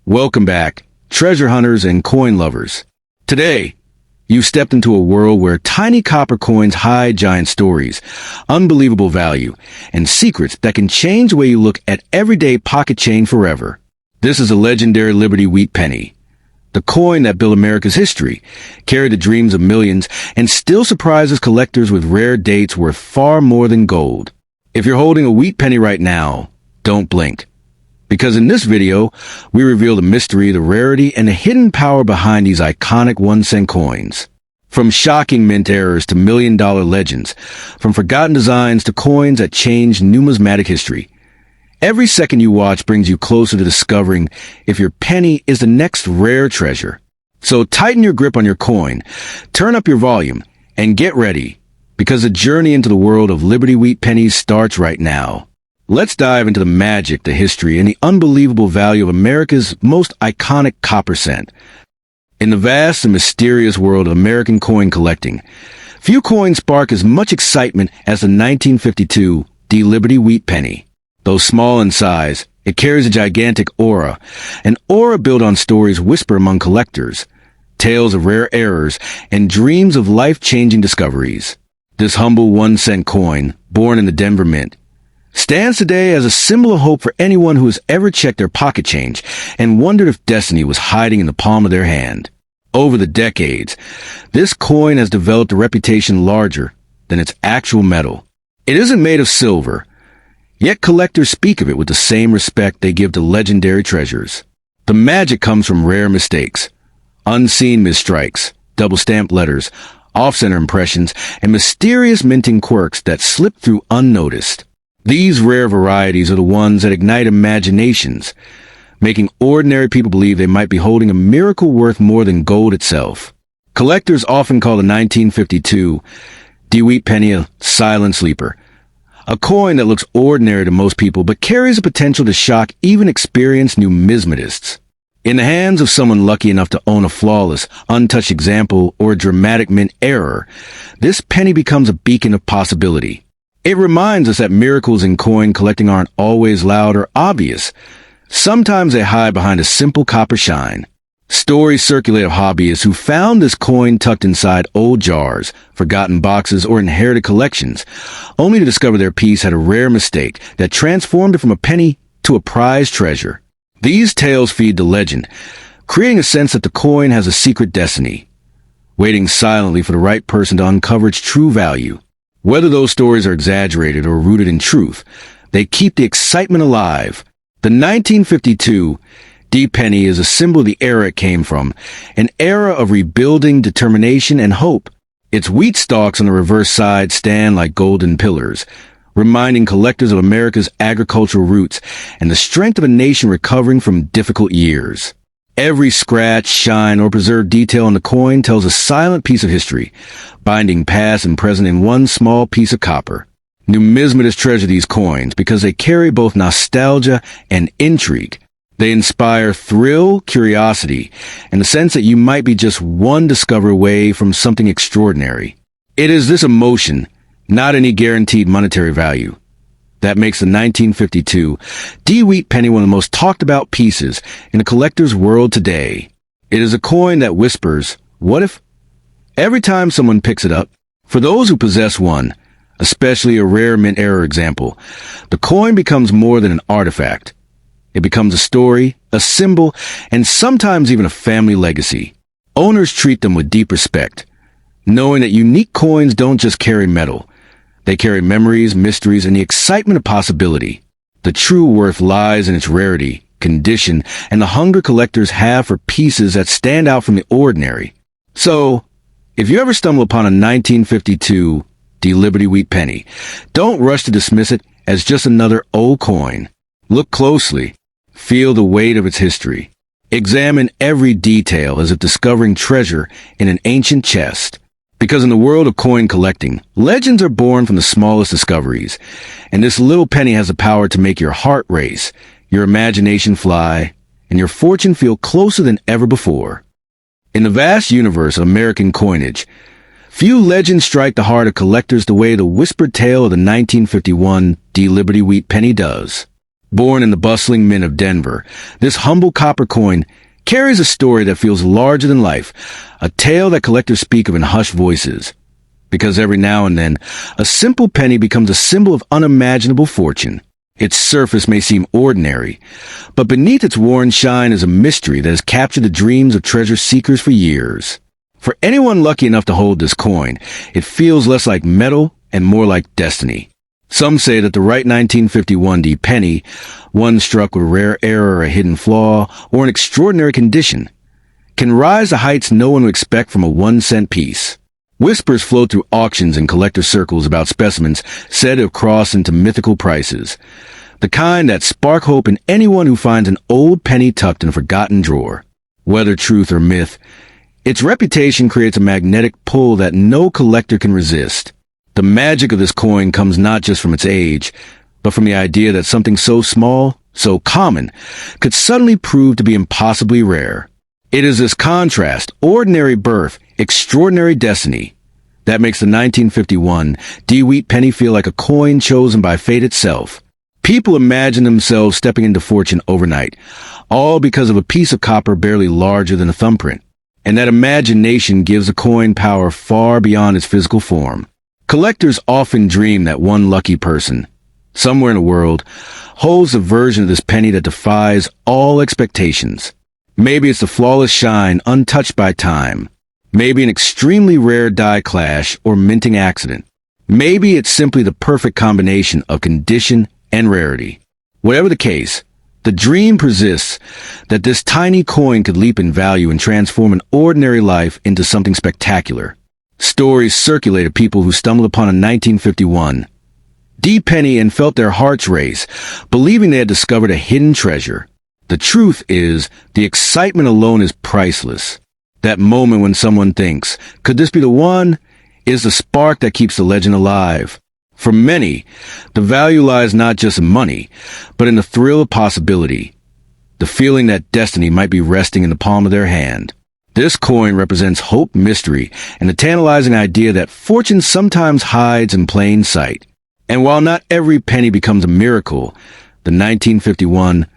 Welcome back, treasure hunters and coin lovers. Today, you've stepped into a world where tiny copper coins hide giant stories, unbelievable value, and secrets that can change the way you look at everyday pocket change forever. This is a legendary Liberty Wheat Penny, the coin that built America's history, carried the dreams of millions, and still surprises collectors with rare dates worth far more than gold. If you're holding a wheat penny right now, don't blink. Because in this video, we reveal the mystery, the rarity, and the hidden power behind these iconic 1-cent coins. From shocking mint errors to million-dollar legends, from forgotten designs to coins that changed numismatic history. Every second you watch brings you closer to discovering if your penny is the next rare treasure. So tighten your grip on your coin, turn up your volume, and get ready, because the journey into the world of Liberty Wheat Pennies starts right now. Let's dive into the magic, the history, and the unbelievable value of America's most iconic copper cent. In the vast and mysterious world of American coin collecting, few coins spark as much excitement as the 1952 Liberty Wheat Penny. Though small in size, it carries a gigantic aura, an aura built on stories whispered among collectors, tales of rare errors, and dreams of life-changing discoveries. This humble 1-cent coin, born in the Denver Mint, stands today as a symbol of hope for anyone who has ever checked their pocket change and wondered if destiny was hiding in the palm of their hand. Over the decades, this coin has developed a reputation larger than its actual metal. It isn't made of silver, yet collectors speak of it with the same respect they give to legendary treasures. The magic comes from rare mistakes, unseen misstrikes, double-stamped letters, off-center impressions, and mysterious minting quirks that slip through unnoticed. These rare varieties are the ones that ignite imaginations, making ordinary people believe they might be holding a miracle worth more than gold itself. Collectors often call the 1952 Wheat Penny a silent sleeper, a coin that looks ordinary to most people but carries the potential to shock even experienced numismatists. In the hands of someone lucky enough to own a flawless, untouched example or a dramatic mint error, this penny becomes a beacon of possibility. It reminds us that miracles in coin collecting aren't always loud or obvious. Sometimes they hide behind a simple copper shine. Stories circulate of hobbyists who found this coin tucked inside old jars, forgotten boxes, or inherited collections, only to discover their piece had a rare mistake that transformed it from a penny to a prized treasure. These tales feed the legend, creating a sense that the coin has a secret destiny, waiting silently for the right person to uncover its true value. Whether those stories are exaggerated or rooted in truth, they keep the excitement alive. The 1952 penny is a symbol of the era it came from, an era of rebuilding, determination, and hope. Its wheat stalks on the reverse side stand like golden pillars, reminding collectors of America's agricultural roots and the strength of a nation recovering from difficult years. Every scratch, shine, or preserved detail on the coin tells a silent piece of history, binding past and present in one small piece of copper. Numismatists treasure these coins because they carry both nostalgia and intrigue. They inspire thrill, curiosity, and the sense that you might be just one discovery away from something extraordinary. It is this emotion, not any guaranteed monetary value, that makes the 1952 Wheat Penny one of the most talked about pieces in a collector's world today. It is a coin that whispers, "What if?" every time someone picks it up. For those who possess one, especially a rare mint error example, the coin becomes more than an artifact. It becomes a story, a symbol, and sometimes even a family legacy. Owners treat them with deep respect, knowing that unique coins don't just carry metal. They carry memories, mysteries, and the excitement of possibility. The true worth lies in its rarity, condition, and the hunger collectors have for pieces that stand out from the ordinary. So, if you ever stumble upon a 1952 Liberty Wheat Penny, don't rush to dismiss it as just another old coin. Look closely. Feel the weight of its history. Examine every detail as if discovering treasure in an ancient chest. Because in the world of coin collecting, legends are born from the smallest discoveries, and this little penny has the power to make your heart race, your imagination fly, and your fortune feel closer than ever before. In the vast universe of American coinage, few legends strike the heart of collectors the way the whispered tale of the 1951 Liberty Wheat Penny does. Born in the bustling mint of Denver, this humble copper coin carries a story that feels larger than life, a tale that collectors speak of in hushed voices. Because every now and then, a simple penny becomes a symbol of unimaginable fortune. Its surface may seem ordinary, but beneath its worn shine is a mystery that has captured the dreams of treasure seekers for years. For anyone lucky enough to hold this coin, it feels less like metal and more like destiny. Some say that the right 1951 D penny, one struck with a rare error or a hidden flaw, or an extraordinary condition, can rise to heights no one would expect from a 1-cent piece. Whispers float through auctions and collector circles about specimens said to have crossed into mythical prices, the kind that spark hope in anyone who finds an old penny tucked in a forgotten drawer. Whether truth or myth, its reputation creates a magnetic pull that no collector can resist. The magic of this coin comes not just from its age, but from the idea that something so small, so common, could suddenly prove to be impossibly rare. It is this contrast, ordinary birth, extraordinary destiny, that makes the 1951 D Wheat penny feel like a coin chosen by fate itself. People imagine themselves stepping into fortune overnight, all because of a piece of copper barely larger than a thumbprint. And that imagination gives the coin power far beyond its physical form. Collectors often dream that one lucky person, somewhere in the world, holds a version of this penny that defies all expectations. Maybe it's the flawless shine untouched by time. Maybe an extremely rare die clash or minting accident. Maybe it's simply the perfect combination of condition and rarity. Whatever the case, the dream persists that this tiny coin could leap in value and transform an ordinary life into something spectacular. Stories circulate of people who stumbled upon a 1951 D penny and felt their hearts race, believing they had discovered a hidden treasure. The truth is, the excitement alone is priceless. That moment when someone thinks, could this be the one, is the spark that keeps the legend alive. For many, the value lies not just in money, but in the thrill of possibility, the feeling that destiny might be resting in the palm of their hand. This coin represents hope, mystery, and the tantalizing idea that fortune sometimes hides in plain sight. And while not every penny becomes a miracle, the 1951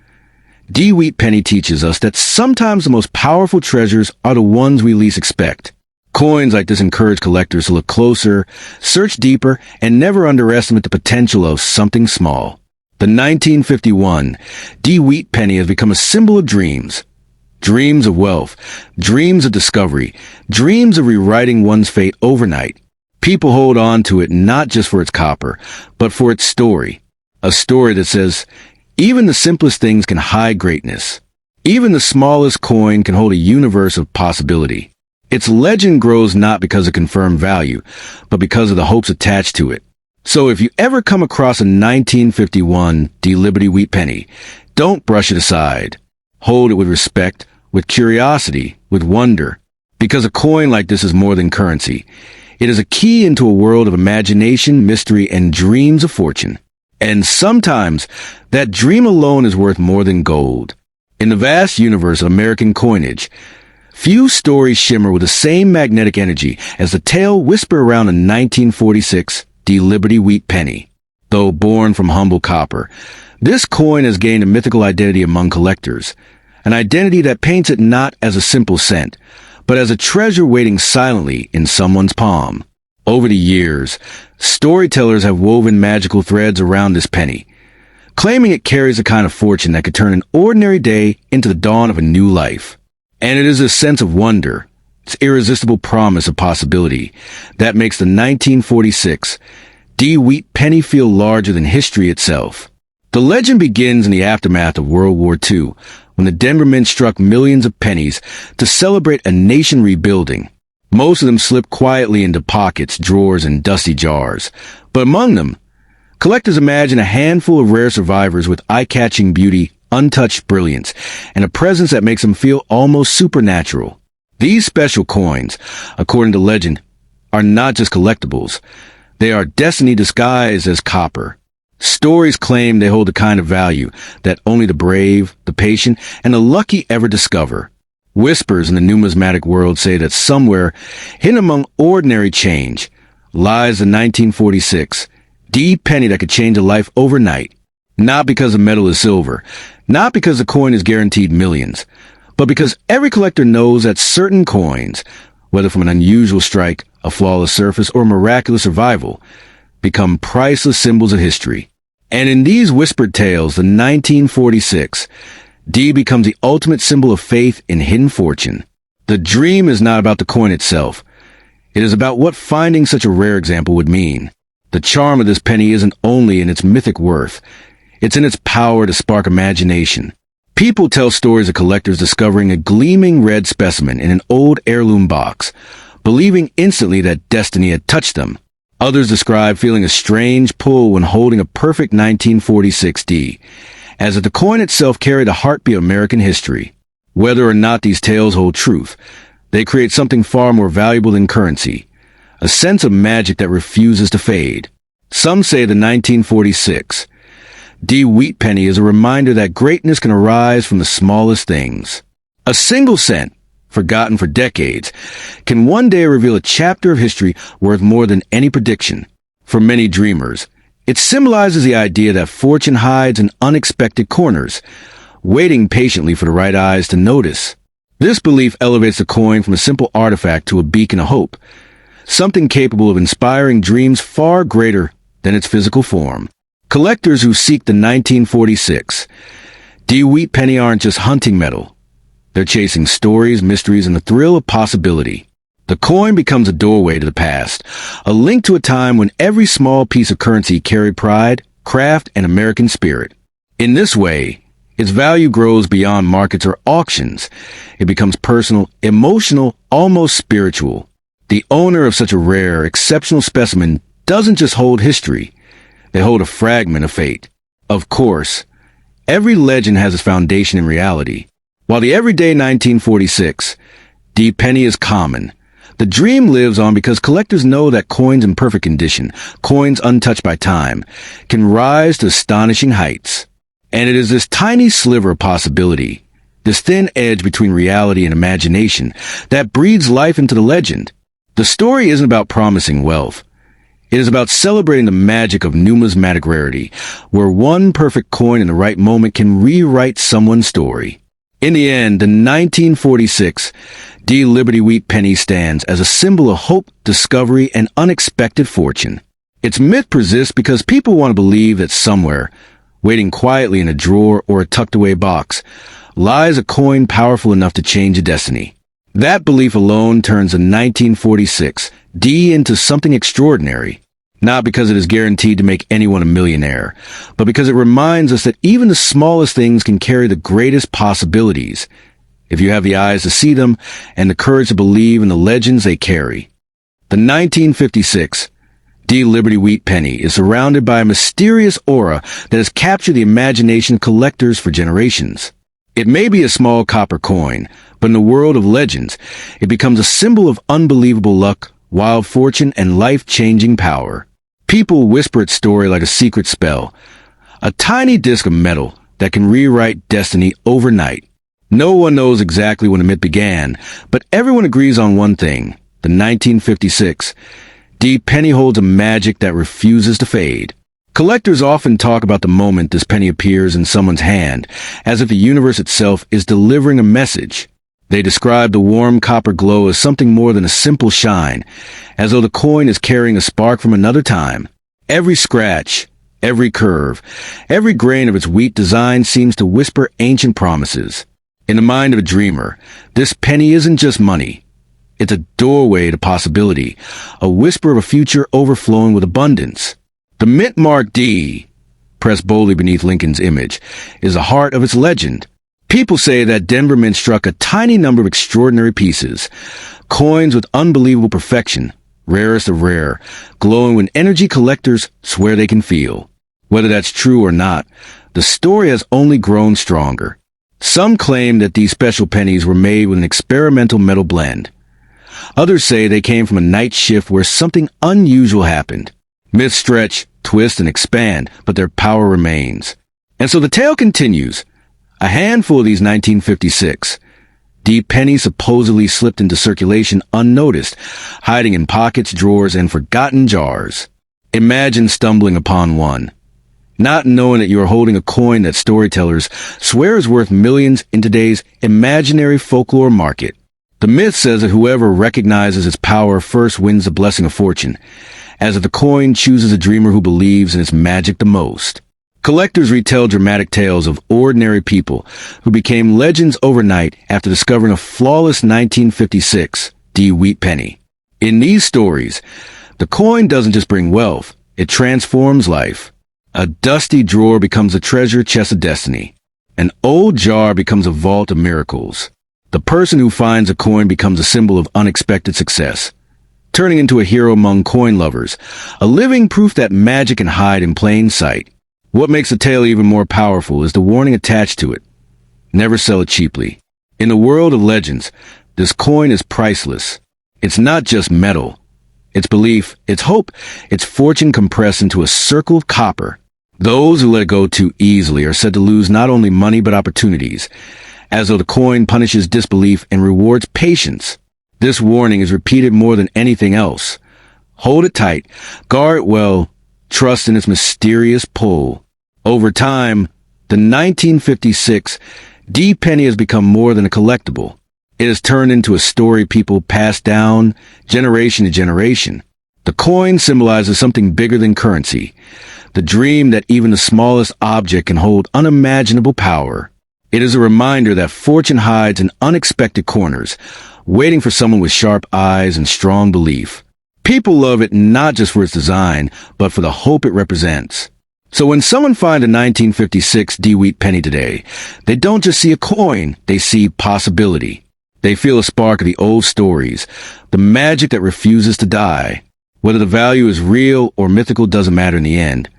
D Wheat penny teaches us that sometimes the most powerful treasures are the ones we least expect. Coins like this encourage collectors to look closer, search deeper, and never underestimate the potential of something small. The 1951 D Wheat penny has become a symbol of dreams. Dreams of wealth, dreams of discovery, dreams of rewriting one's fate overnight. People hold on to it not just for its copper, but for its story. A story that says, even the simplest things can hide greatness. Even the smallest coin can hold a universe of possibility. Its legend grows not because of confirmed value, but because of the hopes attached to it. So if you ever come across a 1951 D Liberty Wheat penny, don't brush it aside. Hold it with respect, with curiosity, with wonder. Because a coin like this is more than currency. It is a key into a world of imagination, mystery, and dreams of fortune. And sometimes, that dream alone is worth more than gold. In the vast universe of American coinage, few stories shimmer with the same magnetic energy as the tale whispered around the 1946 D Liberty Wheat penny. Though born from humble copper, this coin has gained a mythical identity among collectors, an identity that paints it not as a simple cent, but as a treasure waiting silently in someone's palm. Over the years, storytellers have woven magical threads around this penny, claiming it carries a kind of fortune that could turn an ordinary day into the dawn of a new life. And it is this sense of wonder, its irresistible promise of possibility, that makes the 1946 D Wheat penny feel larger than history itself. The legend begins in the aftermath of World War II, when the Denver Mint struck millions of pennies to celebrate a nation rebuilding. Most of them slipped quietly into pockets, drawers, and dusty jars. But among them, collectors imagine a handful of rare survivors with eye-catching beauty, untouched brilliance, and a presence that makes them feel almost supernatural. These special coins, according to legend, are not just collectibles. They are destiny disguised as copper. Stories claim they hold the kind of value that only the brave, the patient, and the lucky ever discover. Whispers in the numismatic world say that somewhere, hidden among ordinary change, lies the 1946 D penny that could change a life overnight. Not because the metal is silver, not because the coin is guaranteed millions, but because every collector knows that certain coins, whether from an unusual strike, a flawless surface, or miraculous survival, become priceless symbols of history. And in these whispered tales, the 1946, D becomes the ultimate symbol of faith in hidden fortune. The dream is not about the coin itself. It is about what finding such a rare example would mean. The charm of this penny isn't only in its mythic worth, it's in its power to spark imagination. People tell stories of collectors discovering a gleaming red specimen in an old heirloom box, believing instantly that destiny had touched them. Others describe feeling a strange pull when holding a perfect 1946 D, as if the coin itself carried the heartbeat of American history. Whether or not these tales hold truth, they create something far more valuable than currency, a sense of magic that refuses to fade. Some say the 1946 D Wheat Penny is a reminder that greatness can arise from the smallest things. A single cent, forgotten for decades, can one day reveal a chapter of history worth more than any prediction. For many dreamers, it symbolizes the idea that fortune hides in unexpected corners, waiting patiently for the right eyes to notice. This belief elevates the coin from a simple artifact to a beacon of hope, something capable of inspiring dreams far greater than its physical form. Collectors who seek the 1946 D Wheat Penny aren't just hunting metal. They're chasing stories, mysteries, and the thrill of possibility. The coin becomes a doorway to the past, a link to a time when every small piece of currency carried pride, craft, and American spirit. In this way, its value grows beyond markets or auctions. It becomes personal, emotional, almost spiritual. The owner of such a rare, exceptional specimen doesn't just hold history. They hold a fragment of fate. Of course, every legend has its foundation in reality. While the everyday 1946 D penny is common, the dream lives on because collectors know that coins in perfect condition, coins untouched by time, can rise to astonishing heights. And it is this tiny sliver of possibility, this thin edge between reality and imagination, that breathes life into the legend. The story isn't about promising wealth. It is about celebrating the magic of numismatic rarity, where one perfect coin in the right moment can rewrite someone's story. In the end, the 1946 D Liberty Wheat Penny stands as a symbol of hope, discovery, and unexpected fortune. Its myth persists because people want to believe that somewhere, waiting quietly in a drawer or a tucked-away box, lies a coin powerful enough to change a destiny. That belief alone turns the 1946 D into something extraordinary, not because it is guaranteed to make anyone a millionaire, but because it reminds us that even the smallest things can carry the greatest possibilities, if you have the eyes to see them and the courage to believe in the legends they carry. The 1956 D Liberty Wheat Penny is surrounded by a mysterious aura that has captured the imagination of collectors for generations. It may be a small copper coin, but in the world of legends, it becomes a symbol of unbelievable luck, wild fortune, and life-changing power. People whisper its story like a secret spell, a tiny disc of metal that can rewrite destiny overnight. No one knows exactly when the myth began, but everyone agrees on one thing: the 1956 D penny holds a magic that refuses to fade. Collectors often talk about the moment this penny appears in someone's hand, as if the universe itself is delivering a message. They describe the warm copper glow as something more than a simple shine, as though the coin is carrying a spark from another time. Every scratch, every curve, every grain of its wheat design seems to whisper ancient promises. In the mind of a dreamer, this penny isn't just money. It's a doorway to possibility, a whisper of a future overflowing with abundance. The mint mark D, pressed boldly beneath Lincoln's image, is the heart of its legend. People say that Denver Mint struck a tiny number of extraordinary pieces, coins with unbelievable perfection, rarest of rare, glowing with energy collectors swear they can feel. Whether that's true or not, the story has only grown stronger. Some claim that these special pennies were made with an experimental metal blend. Others say they came from a night shift where something unusual happened. Myths stretch, twist, and expand, but their power remains. And so the tale continues. A handful of these 1956 D pennies supposedly slipped into circulation unnoticed, hiding in pockets, drawers, and forgotten jars. Imagine stumbling upon one. not knowing that you are holding a coin that storytellers swear is worth millions in today's imaginary folklore market. The myth says that whoever recognizes its power first wins the blessing of fortune, as if the coin chooses a dreamer who believes in its magic the most. Collectors retell dramatic tales of ordinary people who became legends overnight after discovering a flawless 1956 Wheat Penny. In these stories, the coin doesn't just bring wealth, it transforms life. A dusty drawer becomes a treasure chest of destiny. An old jar becomes a vault of miracles. The person who finds a coin becomes a symbol of unexpected success, turning into a hero among coin lovers, a living proof that magic can hide in plain sight. What makes the tale even more powerful is the warning attached to it. Never sell it cheaply. In the world of legends, this coin is priceless. It's not just metal. It's belief, it's hope, it's fortune compressed into a circle of copper. Those who let it go too easily are said to lose not only money but opportunities, as though the coin punishes disbelief and rewards patience. This warning is repeated more than anything else. Hold it tight, guard it well, trust in its mysterious pull. Over time, the 1956 penny has become more than a collectible. It has turned into a story people pass down generation to generation. The coin symbolizes something bigger than currency, the dream that even the smallest object can hold unimaginable power. It is a reminder that fortune hides in unexpected corners, waiting for someone with sharp eyes and strong belief. People love it not just for its design, but for the hope it represents. So when someone finds a 1956 Wheat Penny today, they don't just see a coin, they see possibility. They feel a spark of the old stories, the magic that refuses to die. Whether the value is real or mythical doesn't matter in the end.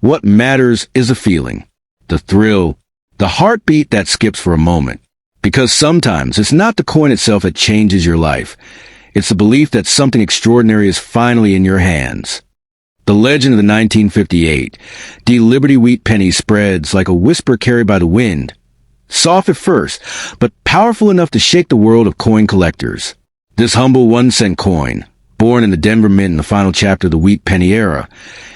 What matters is the feeling, the thrill, the heartbeat that skips for a moment. Because sometimes it's not the coin itself that changes your life. It's the belief that something extraordinary is finally in your hands. The legend of the 1958 Liberty Wheat Penny spreads like a whisper carried by the wind. Soft at first, but powerful enough to shake the world of coin collectors. This humble 1-cent coin, born in the Denver Mint in the final chapter of the Wheat Penny era,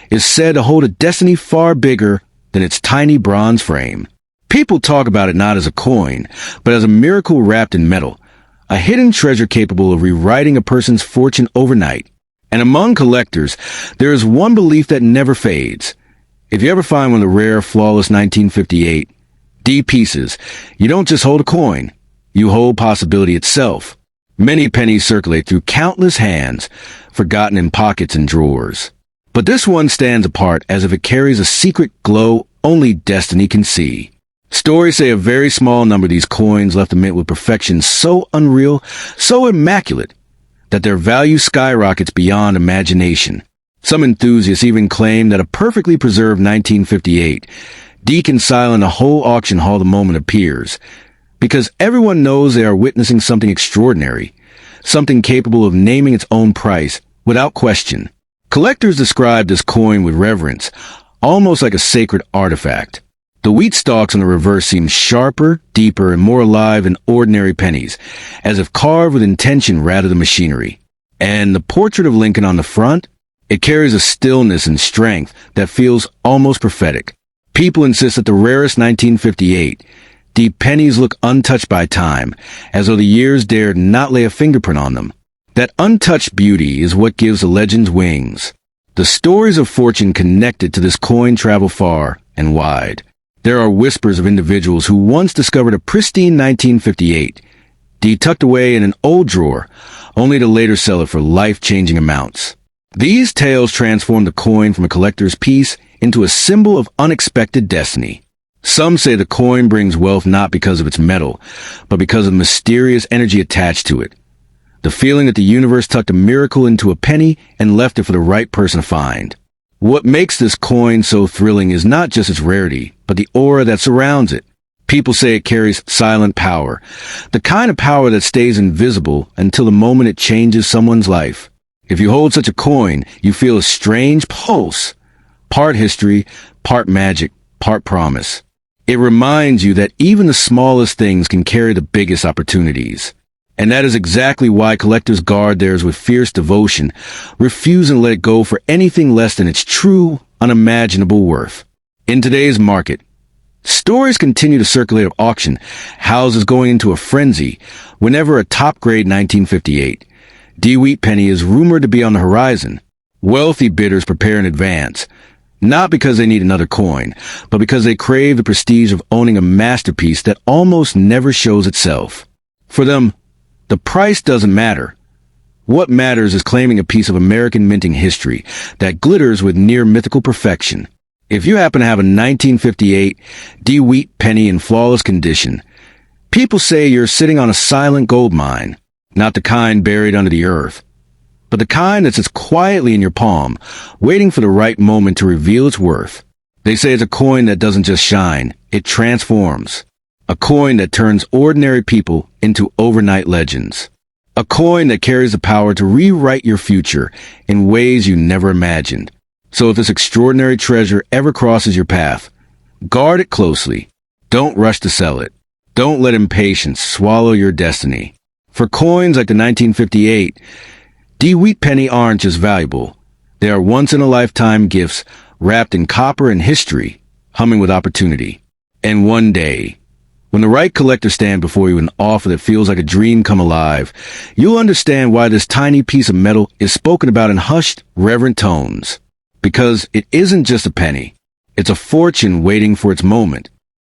is said to hold a destiny far bigger than its tiny bronze frame. People talk about it not as a coin, but as a miracle wrapped in metal, a hidden treasure capable of rewriting a person's fortune overnight. And among collectors, there is one belief that never fades. If you ever find one of the rare, flawless 1958 pieces, you don't just hold a coin, you hold possibility itself. Many pennies circulate through countless hands, forgotten in pockets and drawers. But this one stands apart as if it carries a secret glow only destiny can see. Stories say a very small number of these coins left the mint with perfection so unreal, so immaculate, that their value skyrockets beyond imagination. Some enthusiasts even claim that a perfectly preserved 1958 can silence a whole auction hall the moment it appears, because everyone knows they are witnessing something extraordinary, something capable of naming its own price without question. Collectors describe this coin with reverence, almost like a sacred artifact. The wheat stalks on the reverse seem sharper, deeper, and more alive than ordinary pennies, as if carved with intention rather than machinery. And the portrait of Lincoln on the front? It carries a stillness and strength that feels almost prophetic. People insist that the rarest 1958 pennies look untouched by time, as though the years dared not lay a fingerprint on them. That untouched beauty is what gives the legends wings. The stories of fortune connected to this coin travel far and wide. There are whispers of individuals who once discovered a pristine 1958 tucked away in an old drawer, only to later sell it for life-changing amounts. These tales transform the coin from a collector's piece into a symbol of unexpected destiny. Some say the coin brings wealth not because of its metal, but because of the mysterious energy attached to it. The feeling that the universe tucked a miracle into a penny and left it for the right person to find. What makes this coin so thrilling is not just its rarity, but the aura that surrounds it. People say it carries silent power, the kind of power that stays invisible until the moment it changes someone's life. If you hold such a coin, you feel a strange pulse, part history, part magic, part promise. It reminds you that even the smallest things can carry the biggest opportunities. And that is exactly why collectors guard theirs with fierce devotion, refusing to let it go for anything less than its true, unimaginable worth. In today's market, stories continue to circulate of auction houses going into a frenzy whenever a top-grade 1958 Wheat Penny is rumored to be on the horizon. Wealthy bidders prepare in advance, not because they need another coin, but because they crave the prestige of owning a masterpiece that almost never shows itself. For them, the price doesn't matter. What matters is claiming a piece of American minting history that glitters with near mythical perfection. If you happen to have a 1958 Wheat Penny in flawless condition, people say you're sitting on a silent gold mine, not the kind buried under the earth, but the kind that sits quietly in your palm, waiting for the right moment to reveal its worth. They say it's a coin that doesn't just shine, it transforms. A coin that turns ordinary people into overnight legends. A coin that carries the power to rewrite your future in ways you never imagined. So if this extraordinary treasure ever crosses your path, guard it closely. Don't rush to sell it. Don't let impatience swallow your destiny. For coins like the 1958, Wheat Penny aren't just valuable. They are once-in-a-lifetime gifts wrapped in copper and history, humming with opportunity. And one day, when the right collector stands before you with an offer that feels like a dream come alive, you'll understand why this tiny piece of metal is spoken about in hushed, reverent tones. Because it isn't just a penny. It's a fortune waiting for its moment.